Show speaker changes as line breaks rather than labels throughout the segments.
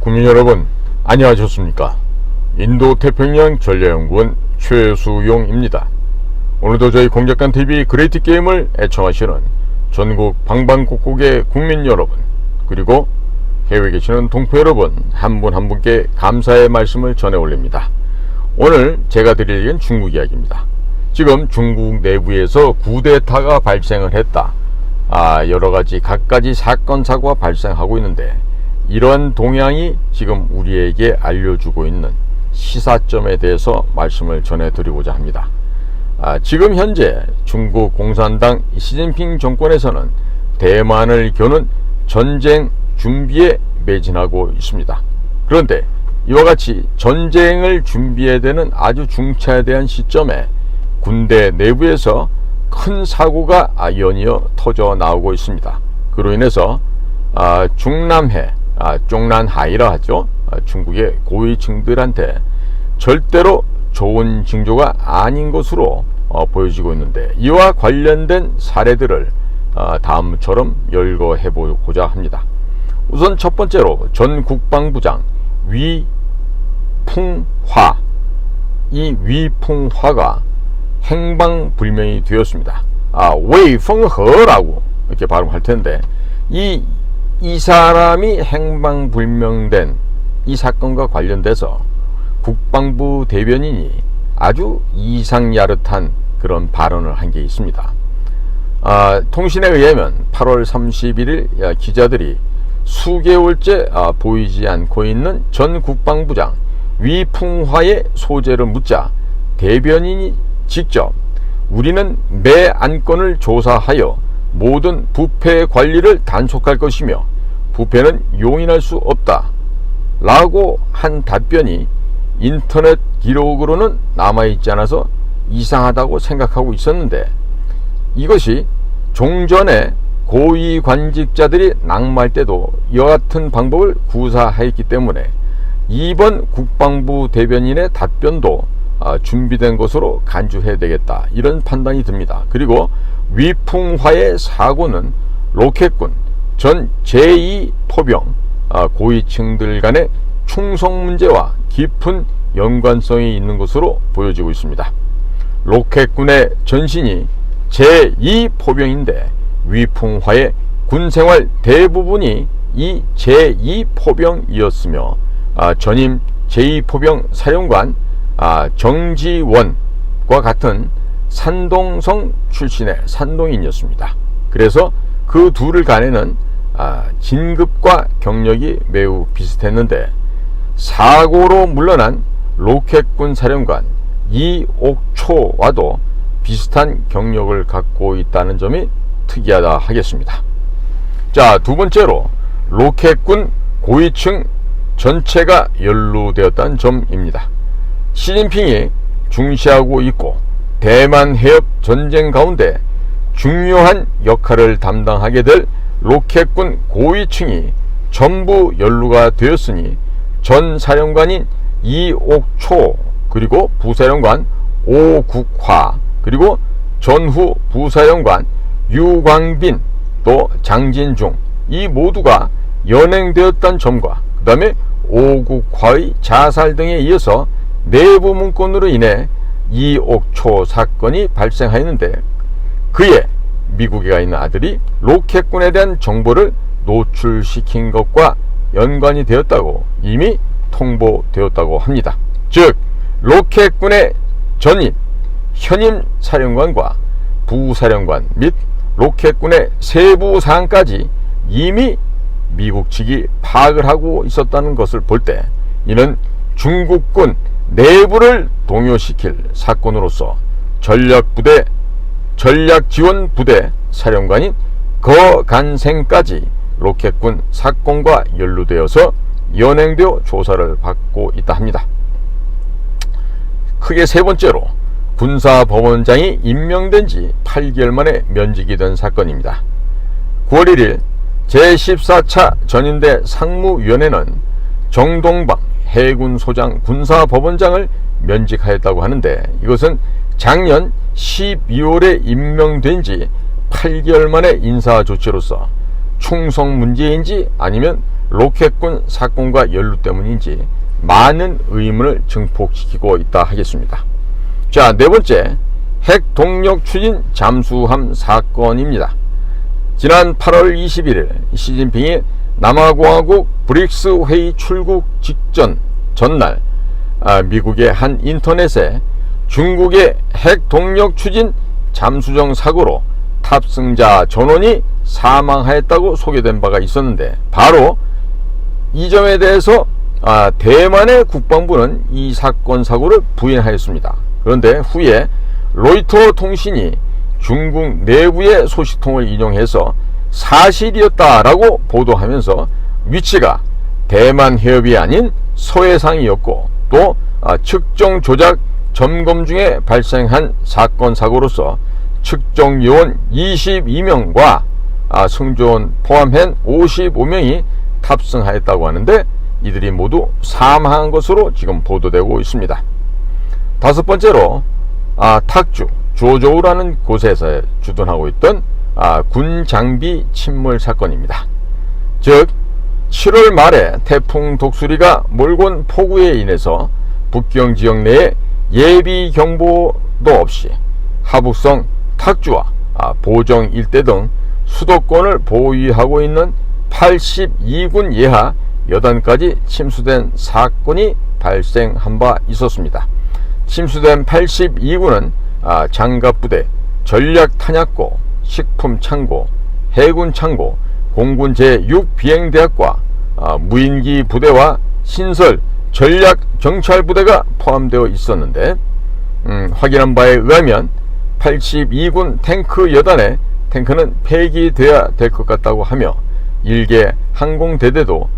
국민 여러분, 안녕하셨습니까? 인도태평양 전략연구원 최수용입니다. 오늘도 저희 공작관TV 그레이트 게임을 애청하시는 전국 방방곡곡의 국민 여러분, 그리고 해외에 계시는 동포 여러분 한 분 한 분께 감사의 말씀을 전해 올립니다. 오늘 제가 드릴 얘기는 중국 이야기입니다. 지금 중국 내부에서 쿠데타가 발생을 했다. 여러가지 갖가지 사건 사고가 발생하고 있는데, 이러한 동향이 지금 우리에게 알려주고 있는 시사점에 대해서 말씀을 전해드리고자 합니다. 지금 현재 중국 공산당 시진핑 정권에서는 대만을 겨눈 전쟁 준비에 매진하고 있습니다. 그런데 이와 같이 전쟁을 준비해야 되는 아주 중차대한 시점에 군대 내부에서 큰 사고가 연이어 터져 나오고 있습니다. 그로 인해서 중남해, 중난하이라 하죠. 중국의 고위층들한테 절대로 좋은 징조가 아닌 것으로 보여지고 있는데, 이와 관련된 사례들을 다음처럼 열거해 보고자 합니다. 우선 첫 번째로 전 국방부장 위풍화, 이 위풍화가 행방불명이 되었습니다. 웨이펑허라고 이렇게 발음할 텐데, 이 사람이 행방불명된 이 사건과 관련돼서 국방부 대변인이 아주 이상야릇한 그런 발언을 한 게 있습니다. 통신에 의하면 8월 31일 기자들이 수개월째 보이지 않고 있는 전 국방부장 위풍화의 소재를 묻자, 대변인이 직접 우리는 매 안건을 조사하여 모든 부패 관리를 단속할 것이며 부패는 용인할 수 없다 라고 한 답변이 인터넷 기록으로는 남아있지 않아서 이상하다고 생각하고 있었는데, 이것이 종전에 고위관직자들이 낙마할 때도 이와 같은 방법을 구사하였기 때문에 이번 국방부 대변인의 답변도 준비된 것으로 간주해야 되겠다, 이런 판단이 듭니다. 그리고 위풍화의 사고는 로켓군 전 제2포병 고위층들 간의 충성 문제와 깊은 연관성이 있는 것으로 보여지고 있습니다. 로켓군의 전신이 제2포병인데 위풍화의 군생활 대부분이 이 제2포병이었으며 전임 제2포병 사령관 정지원과 같은 산동성 출신의 산동인이었습니다. 그래서 그 둘을 간에는 진급과 경력이 매우 비슷했는데, 사고로 물러난 로켓군 사령관 이옥초와도 비슷한 경력을 갖고 있다는 점이 특이하다 하겠습니다. 자, 두 번째로 로켓군 고위층 전체가 연루되었다는 점입니다. 시진핑이 중시하고 있고 대만 해협 전쟁 가운데 중요한 역할을 담당하게 될 로켓군 고위층이 전부 연루가 되었으니 전 사령관인 이옥초, 그리고 부사령관 오국화, 그리고 전후 부사령관 유광빈, 또 장진중, 이 모두가 연행되었다는 점과 그 다음에 오국화의 자살 등에 이어서 내부 문건으로 인해 이옥초 사건이 발생하였는데, 그의 미국에 가 있는 아들이 로켓군에 대한 정보를 노출시킨 것과 연관이 되었다고 이미 통보되었다고 합니다. 즉, 로켓군의 전임, 현임 사령관과 부사령관 및 로켓군의 세부 사항까지 이미 미국 측이 파악을 하고 있었다는 것을 볼 때, 이는 중국군 내부를 동요시킬 사건으로서 전략지원부대 사령관인 거간생까지 로켓군 사건과 연루되어서 연행되어 조사를 받고 있다 합니다. 크게 세 번째로 군사법원장이 임명된 지 8개월 만에 면직이 된 사건입니다. 9월 1일 제14차 전인대 상무위원회는 정동방 해군소장 군사법원장을 면직하였다고 하는데, 이것은 작년 12월에 임명된 지 8개월 만의 인사조치로서 충성 문제인지 아니면 로켓군 사건과 연루 때문인지 많은 의문을 증폭시키고 있다 하겠습니다. 자, 네 번째, 핵 동력 추진 잠수함 사건입니다. 지난 8월 21일 시진핑이 남아공화국 브릭스 회의 출국 직전 전날 미국의 한 인터넷에 중국의 핵 동력 추진 잠수정 사고로 탑승자 전원이 사망하였다고 소개된 바가 있었는데, 바로 이 점에 대해서 대만의 국방부는 이 사건 사고를 부인하였습니다. 그런데 후에 로이터 통신이 중국 내부의 소식통을 인용해서 사실이었다라고 보도하면서 위치가 대만 해협이 아닌 서해상이었고, 또 측정 조작 점검 중에 발생한 사건 사고로서 측정 요원 22명과 승조원 포함한 55명이 탑승하였다고 하는데, 이들이 모두 사망한 것으로 지금 보도되고 있습니다. 다섯 번째로 탁주 조조우라는 곳에서 주둔하고 있던 군 장비 침몰 사건입니다. 즉 7월 말에 태풍 독수리가 몰고 온 폭우에 인해서 북경 지역 내에 예비 경보도 없이 하북성 탁주와 보정 일대 등 수도권을 보유하고 있는 82군 예하 여단까지 침수된 사건이 발생한 바 있었습니다. 침수된 82군은 장갑부대, 전략탄약고, 식품창고, 해군창고, 공군 제6비행대학과 무인기 부대와 신설 전략정찰부대가 포함되어 있었는데, 확인한 바에 의하면 82군 탱크 여단의 탱크는 폐기되어야 될 것 같다고 하며, 일개 항공대대도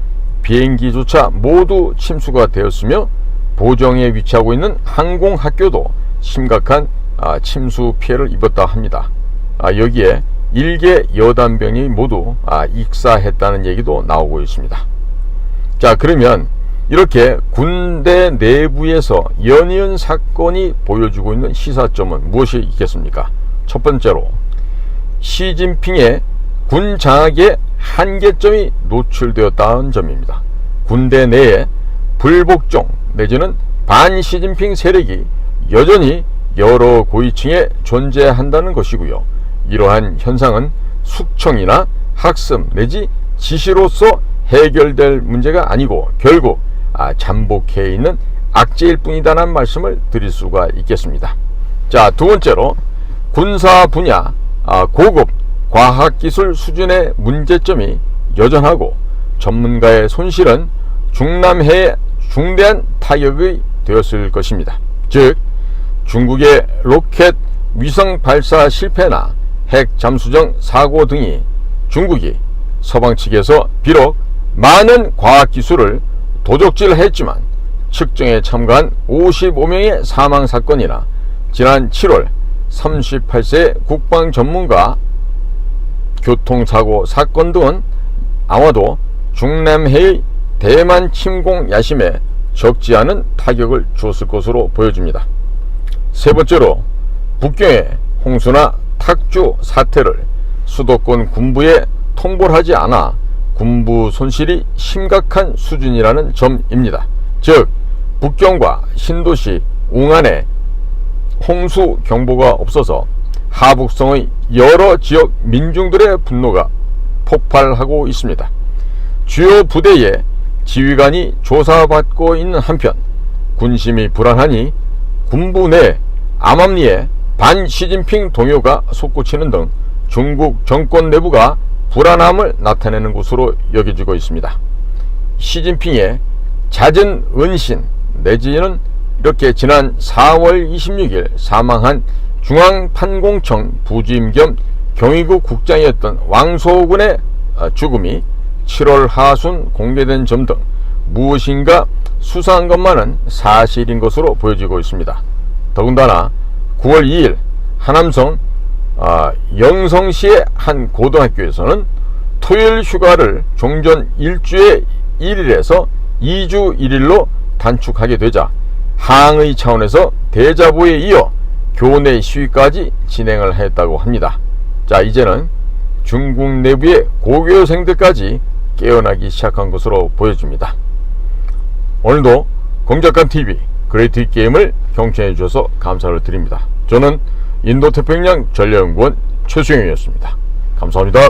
비행기조차 모두 침수가 되었으며, 보정에 위치하고 있는 항공학교도 심각한 침수 피해를 입었다 합니다. 여기에 일개 여단병이 모두 익사했다는 얘기도 나오고 있습니다. 자, 그러면 이렇게 군대 내부에서 연이은 사건이 보여주고 있는 시사점은 무엇이 있겠습니까? 첫 번째로 시진핑의 군 장악의 한계점이 노출되었다는 점입니다. 군대 내에 불복종 내지는 반시진핑 세력이 여전히 여러 고위층에 존재한다는 것이고요. 이러한 현상은 숙청이나 학습 내지 지시로서 해결될 문제가 아니고 결국 잠복해 있는 악재일 뿐이다라는 말씀을 드릴 수가 있겠습니다. 자, 두 번째로 군사 분야 고급 과학기술 수준의 문제점이 여전하고 전문가의 손실은 중남해에 중대한 타격이 되었을 것입니다. 즉 중국의 로켓 위성 발사 실패나 핵 잠수정 사고 등이 중국이 서방 측에서 비록 많은 과학기술을 도적질했지만 측정에 참가한 55명의 사망 사건이나 지난 7월 38세 국방 전문가 교통사고 사건 등은 아마도 중남해의 대만 침공 야심에 적지 않은 타격을 주었을 것으로 보여집니다. 세 번째로 북경의 홍수나 탁주 사태를 수도권 군부에 통보를 하지 않아 군부 손실이 심각한 수준이라는 점입니다. 즉 북경과 신도시 웅안에 홍수 경보가 없어서 하북성의 여러 지역 민중들의 분노가 폭발하고 있습니다. 주요 부대의 지휘관이 조사받고 있는 한편 군심이 불안하니 군부 내 암암리에 반시진핑 동요가 솟구치는 등 중국 정권 내부가 불안함을 나타내는 것으로 여겨지고 있습니다. 시진핑의 잦은 은신 내지는 이렇게 지난 4월 26일 사망한 중앙판공청 부주임 겸 경위국 국장이었던 왕소군의 죽음이 7월 하순 공개된 점 등 무엇인가 수사한 것만은 사실인 것으로 보여지고 있습니다. 더군다나 9월 2일 하남성 영성시의 한 고등학교에서는 토요일 휴가를 종전 1주에 1일에서 2주 1일로 단축하게 되자 항의 차원에서 대자보에 이어 교내 시위까지 진행을 했다고 합니다. 자, 이제는 중국 내부의 고교생들까지 깨어나기 시작한 것으로 보여집니다. 오늘도 공작간TV 그레이트 게임을 경청해 주셔서 감사를 드립니다. 저는 인도태평양 전략연구원 최수영이었습니다. 감사합니다.